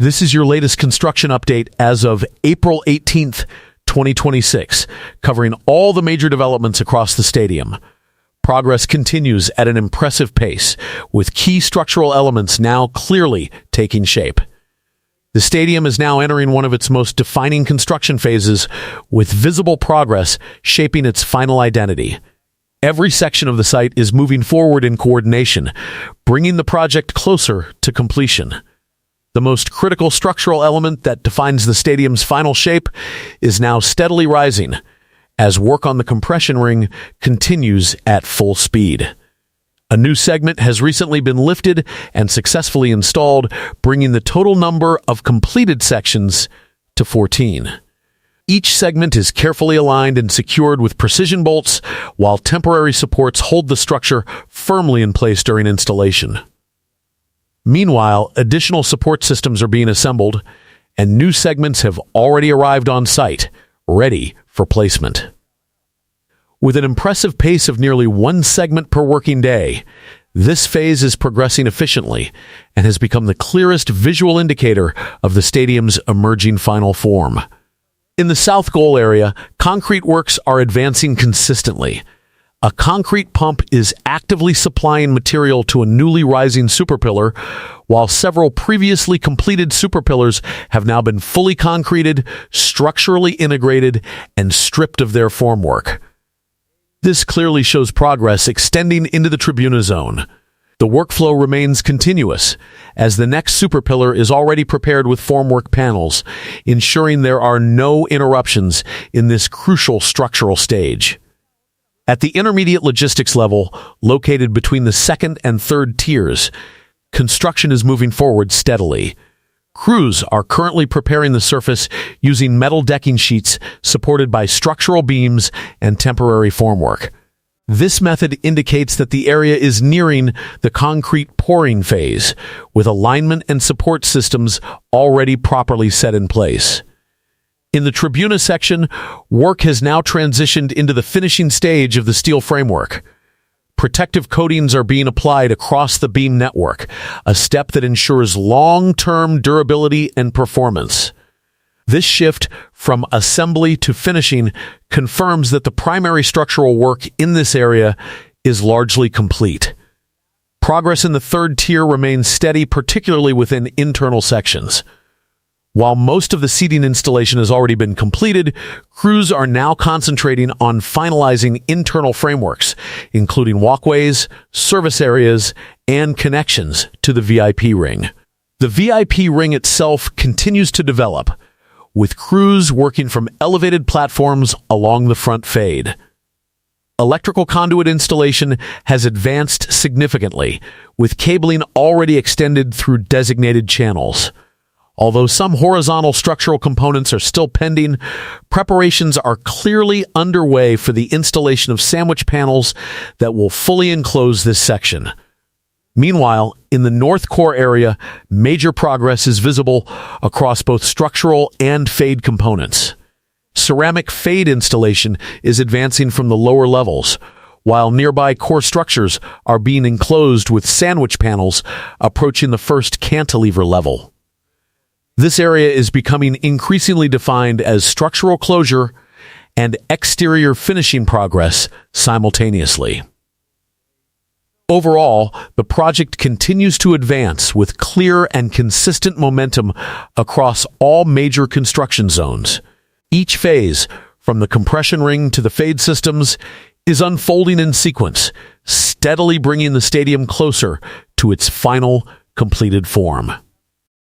This is your latest construction update as of April 18th, 2026, covering all the major developments across the stadium. Progress continues at an impressive pace, with key structural elements now clearly taking shape. The stadium is now entering one of its most defining construction phases, with visible progress shaping its final identity. Every section of the site is moving forward in coordination, bringing the project closer to completion. The most critical structural element that defines the stadium's final shape is now steadily rising, as work on the compression ring continues at full speed. A new segment has recently been lifted and successfully installed, bringing the total number of completed sections to 14. Each segment is carefully aligned and secured with precision bolts, while temporary supports hold the structure firmly in place during installation. Meanwhile, additional support systems are being assembled, and new segments have already arrived on site, ready for placement. With an impressive pace of nearly one segment per working day, this phase is progressing efficiently and has become the clearest visual indicator of the stadium's emerging final form. In the south goal area, concrete works are advancing consistently. A concrete pump is actively supplying material to a newly rising superpillar, while several previously completed superpillars have now been fully concreted, structurally integrated, and stripped of their formwork. This clearly shows progress extending into the tribuna zone. The workflow remains continuous, as the next superpillar is already prepared with formwork panels, ensuring there are no interruptions in this crucial structural stage. At the intermediate logistics level, located between the second and third tiers, construction is moving forward steadily. Crews are currently preparing the surface using metal decking sheets supported by structural beams and temporary formwork. This method indicates that the area is nearing the concrete pouring phase, with alignment and support systems already properly set in place. In the tribuna section, work has now transitioned into the finishing stage of the steel framework. Protective coatings are being applied across the beam network, a step that ensures long-term durability and performance. This shift from assembly to finishing confirms that the primary structural work in this area is largely complete. Progress in the third tier remains steady, particularly within internal sections. While most of the seating installation has already been completed, crews are now concentrating on finalizing internal frameworks, including walkways, service areas, and connections to the VIP ring. The VIP ring itself continues to develop, with crews working from elevated platforms along the front fade. Electrical conduit installation has advanced significantly, with cabling already extended through designated channels. Although some horizontal structural components are still pending, preparations are clearly underway for the installation of sandwich panels that will fully enclose this section. Meanwhile, in the north core area, major progress is visible across both structural and fade components. Ceramic fade installation is advancing from the lower levels, while nearby core structures are being enclosed with sandwich panels approaching the first cantilever level. This area is becoming increasingly defined as structural closure and exterior finishing progress simultaneously. Overall, the project continues to advance with clear and consistent momentum across all major construction zones. Each phase, from the compression ring to the fade systems, is unfolding in sequence, steadily bringing the stadium closer to its final completed form.